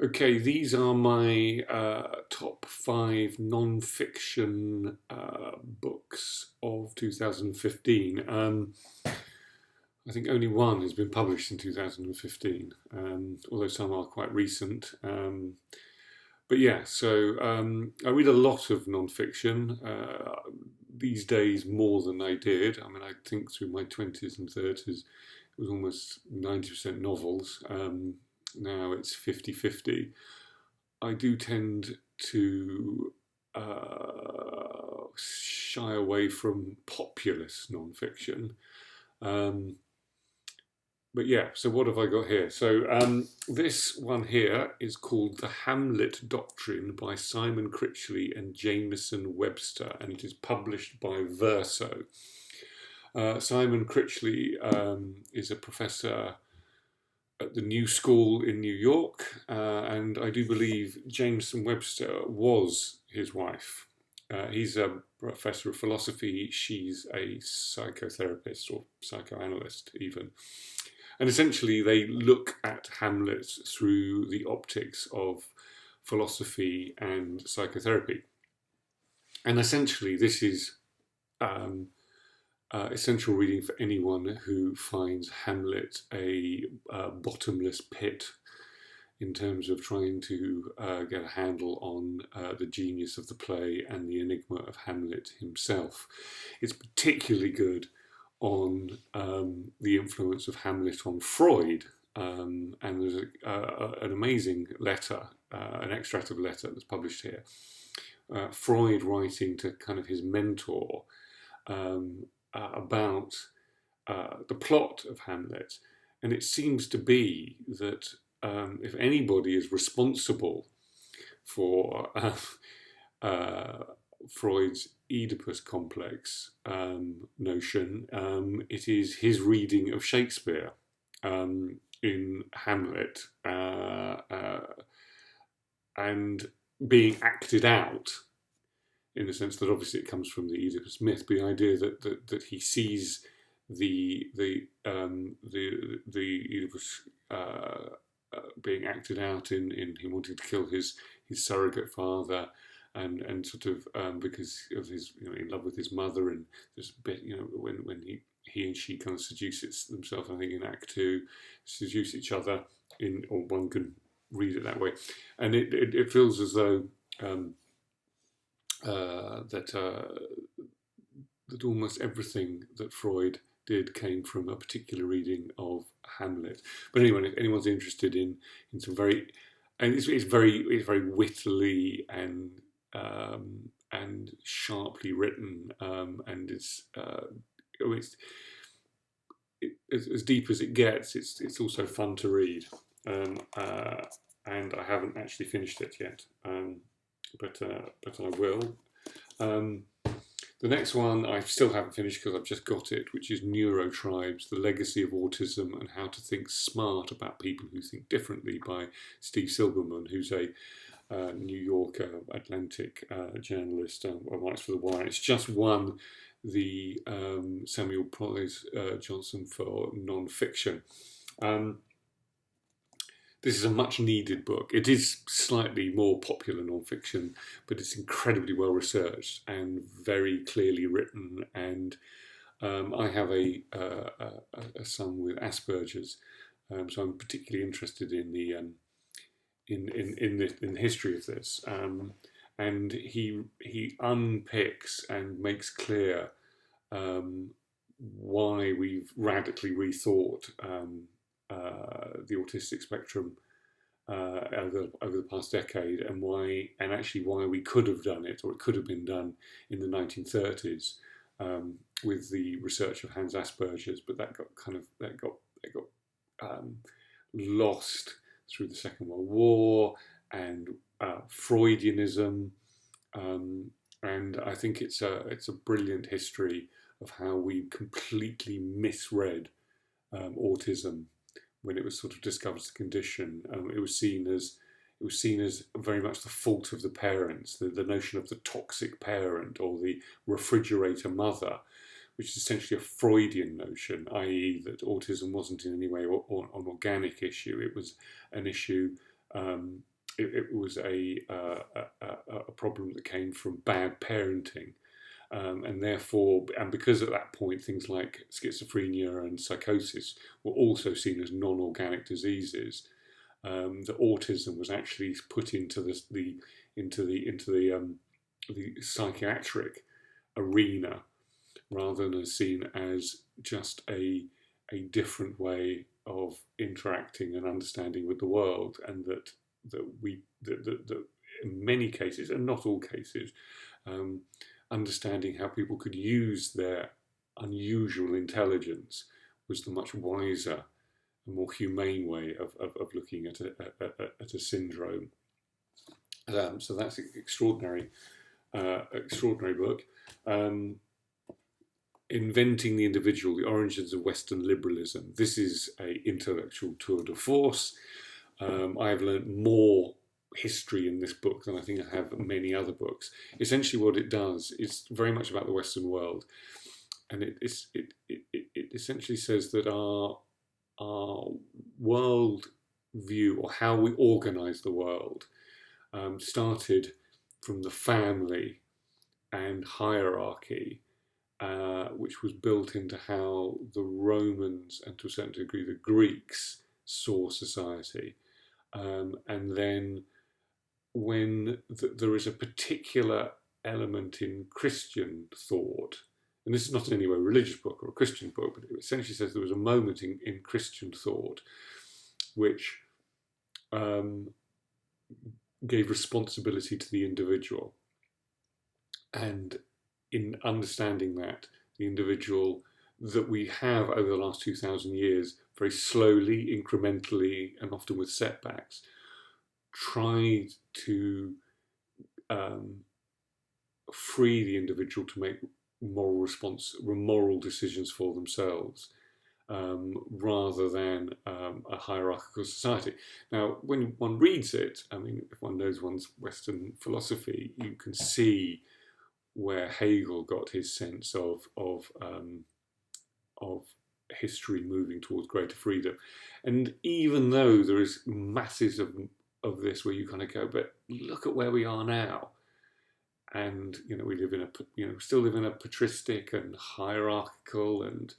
Okay, these are my top five non-fiction books of 2015. I think only one has been published in 2015, although some are quite recent. But yeah, so I read a lot of non-fiction these days, more than I did. I mean, I think through my 20s and 30s, it was almost 90% novels. Now it's 50-50. I do tend to shy away from populist non-fiction. Um, but yeah, so what have I got here? So this one here is called The Hamlet Doctrine by Simon Critchley and Jameson Webster, and it is published by Verso. Simon Critchley is a professor at the New School in New York, and I do believe Jameson Webster was his wife. He's a professor of philosophy, she's a psychotherapist or psychoanalyst even. And essentially they look at Hamlet through the optics of philosophy and psychotherapy. And essentially this is essential reading for anyone who finds Hamlet a bottomless pit in terms of trying to get a handle on the genius of the play and the enigma of Hamlet himself. It's particularly good on the influence of Hamlet on Freud, and there's an amazing letter, an extract of a letter that's published here. Freud writing to kind of his mentor about the plot of Hamlet, and it seems to be that if anybody is responsible for Freud's Oedipus complex notion, it is his reading of Shakespeare in Hamlet and being acted out, in the sense that obviously it comes from the Oedipus myth, but the idea that he sees the Oedipus being acted out in him wanting to kill his surrogate father, and sort of because of his in love with his mother, and there's a bit when he and she kind of seduce themselves, I think in Act 2, seduce each other or one can read it that way, and it feels as though that almost everything that Freud did came from a particular reading of Hamlet. But anyway, if anyone's interested in some very, and it's very wittily and sharply written, and it's as deep as it gets. It's also fun to read, and I haven't actually finished it yet, but I will. The next one I still haven't finished because I've just got it, which is Neurotribes, The Legacy of Autism and How to Think Smart About People Who Think Differently by Steve Silberman, who's a New York Atlantic journalist and writes for The Wire. It's just won the Samuel Prize Johnson for non-fiction. This is a much needed book. It is slightly more popular non-fiction, but it's incredibly well researched and very clearly written. And I have a son with Asperger's, so I'm particularly interested in the in the history of this. And he unpicks and makes clear why we've radically rethought the autistic spectrum over the past decade, and actually why we could have done it, or it could have been done in the 1930s with the research of Hans Asperger's, but that got lost through the Second World War and Freudianism, and I think it's a brilliant history of how we completely misread autism when it was sort of discovered as a condition. It was seen as very much the fault of the parents, the notion of the toxic parent or the refrigerator mother, which is essentially a Freudian notion, i.e. that autism wasn't in any way an organic issue. It was an issue it was a problem that came from bad parenting. And therefore, and because at that point things like schizophrenia and psychosis were also seen as non-organic diseases, that autism was actually put into the psychiatric arena rather than seen as just a different way of interacting and understanding with the world, and that in many cases, and not all cases, understanding how people could use their unusual intelligence was the much wiser and more humane way of looking at a syndrome. So that's an extraordinary book. Inventing the Individual, The Origins of Western Liberalism. This is an intellectual tour de force. I have learnt more history in this book than I think I have in many other books. Essentially what it does is very much about the Western world. And it essentially says that our world view, or how we organise the world, started from the family and hierarchy, which was built into how the Romans and to a certain degree the Greeks saw society. And then when there is a particular element in Christian thought, and this is not in any way a religious book or a Christian book, but it essentially says there was a moment in Christian thought which gave responsibility to the individual. And in understanding that, the individual that we have over the last 2,000 years, very slowly, incrementally, and often with setbacks, tried to free the individual to make moral decisions for themselves, rather than a hierarchical society. Now, when one reads it, I mean, if one knows one's Western philosophy, you can see where Hegel got his sense of history moving towards greater freedom. And even though there is masses of this where you kind of go, but look at where we are now. And, we live in still live in a patristic and hierarchical and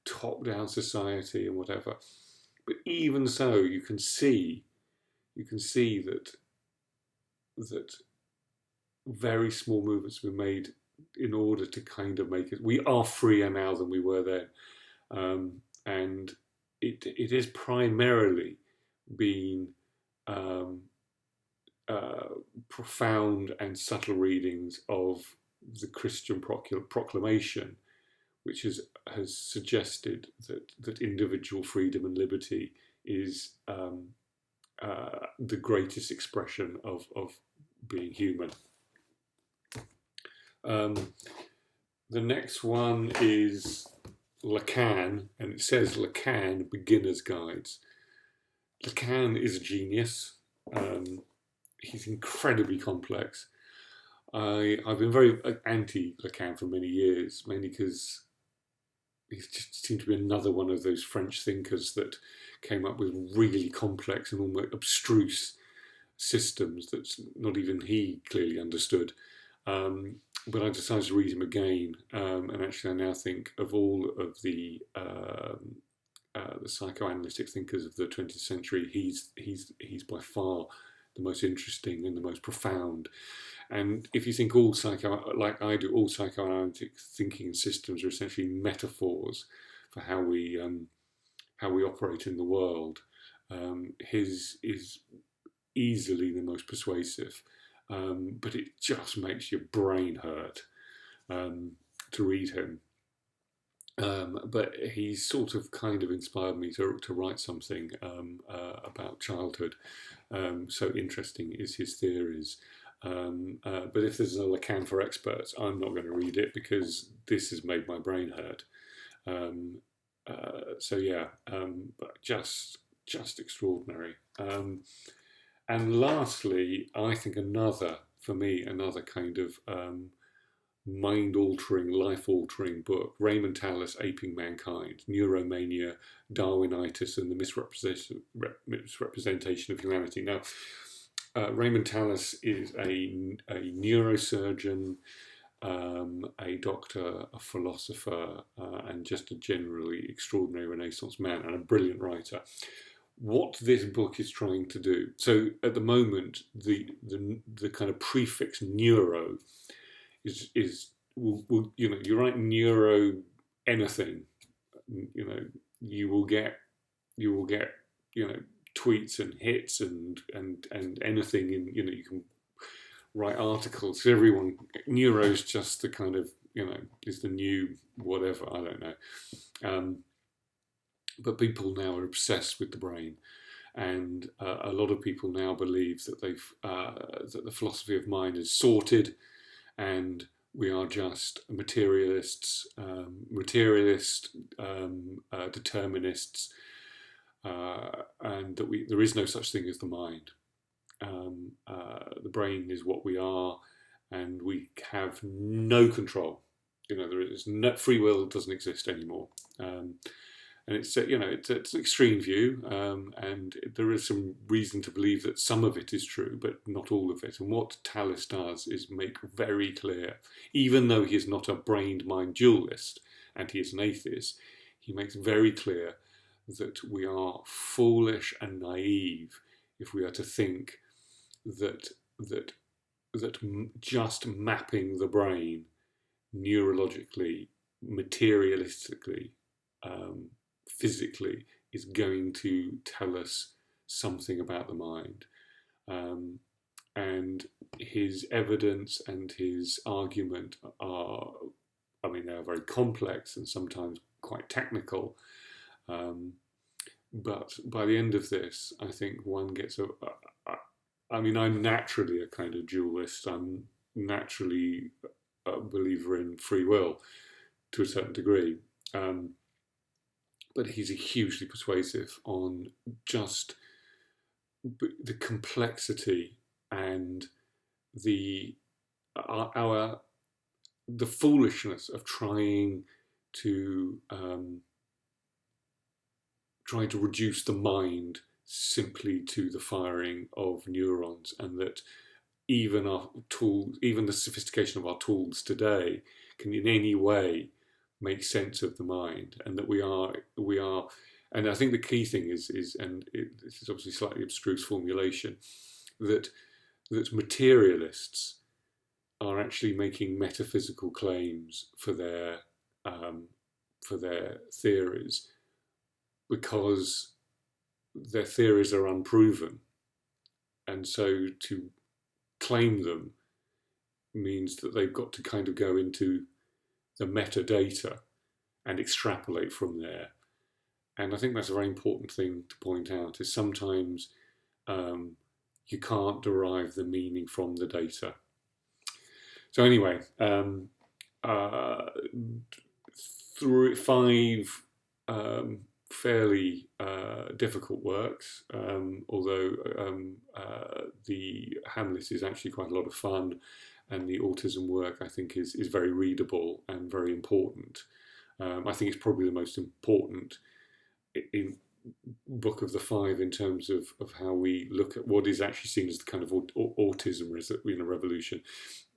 top-down society and whatever. But even so, you can see that very small movements have been made in order to kind of make it. We are freer now than we were then, and it is primarily been profound and subtle readings of the Christian proclamation, which has suggested that individual freedom and liberty is the greatest expression of being human. The next one is Lacan, and it says Lacan Beginner's Guides. Lacan is a genius. He's incredibly complex. I've been very anti-Lacan for many years, mainly because he just seemed to be another one of those French thinkers that came up with really complex and almost abstruse systems that not even he clearly understood. But I decided to read him again, and actually I now think of all of the psychoanalytic thinkers of the 20th century, he's by far the most interesting and the most profound. And if you think like I do, all psychoanalytic thinking and systems are essentially metaphors for how we operate in the world, his is easily the most persuasive. But it just makes your brain hurt to read him. But he's sort of kind of inspired me to write something about childhood. So interesting is his theories. But if there's a Lacan for experts, I'm not going to read it because this has made my brain hurt. But just extraordinary. And lastly, I think another kind of mind-altering, life-altering book, Raymond Tallis, Aping Mankind, Neuromania, Darwinitis and the Misrepresentation of Humanity. Now, Raymond Tallis is a neurosurgeon, a doctor, a philosopher, and just a generally extraordinary Renaissance man and a brilliant writer. What this book is trying to do, so at the moment, the kind of prefix neuro is you know, you write neuro anything, you know, you will get you know, tweets and hits and anything in, you know, you can write articles. Everyone, neuro's just the kind of, you know, is the new whatever, I don't know. But people now are obsessed with the brain, and a lot of people now believe that that the philosophy of mind is sorted, and we are just materialists, determinists, and that there is no such thing as the mind. The brain is what we are, and we have no control. You know, there is no free will, doesn't exist anymore. And it's, you know, it's an extreme view, and there is some reason to believe that some of it is true, but not all of it. And what Tallis does is make very clear, even though he is not a brain-mind dualist and he is an atheist, he makes very clear that we are foolish and naive if we are to think that just mapping the brain neurologically, materialistically, physically is going to tell us something about the mind. And his evidence and his argument are, I mean, they're very complex and sometimes quite technical. But by the end of this, I think one gets I mean, I'm naturally a kind of dualist. I'm naturally a believer in free will to a certain degree. But he's hugely persuasive on just the complexity and the foolishness of trying to reduce the mind simply to the firing of neurons, and that even our tools, even the sophistication of our tools today, can in any way make sense of the mind, and that we are, and I think the key thing is and this is obviously slightly abstruse formulation, that materialists are actually making metaphysical claims for their theories, because their theories are unproven, and so to claim them means that they've got to kind of go into the metadata and extrapolate from there. And I think that's a very important thing to point out, is sometimes you can't derive the meaning from the data. So anyway, through 5 fairly difficult works, although the Hamlet is actually quite a lot of fun, and the Autism work, I think, is very readable and very important. I think it's probably the most important in book of the 5 in terms of how we look at what is actually seen as the kind of autism revolution,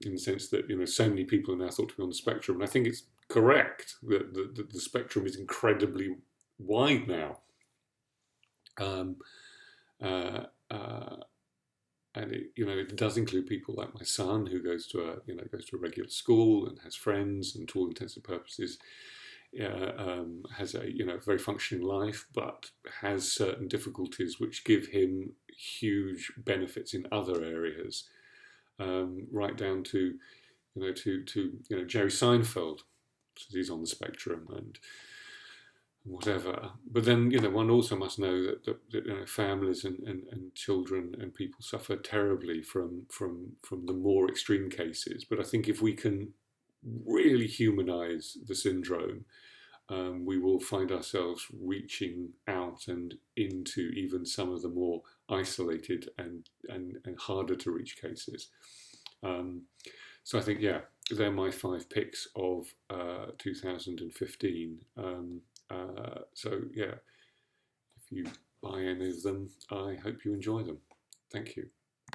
in the sense that, you know, so many people are now thought to be on the spectrum, and I think it's correct that the spectrum is incredibly wide now. And it, you know, it does include people like my son, who goes to a regular school and has friends, and to all intents and purposes has a, you know, very functioning life, but has certain difficulties which give him huge benefits in other areas, right down to, Jerry Seinfeld, so he's on the spectrum and whatever. But then, you know, one also must know that you know, families and children and people suffer terribly from the more extreme cases. But I think if we can really humanize the syndrome, we will find ourselves reaching out and into even some of the more isolated and harder to reach cases. So I think, yeah, they're my 5 picks of 2015. So yeah, if you buy any of them, I hope you enjoy them. Thank you.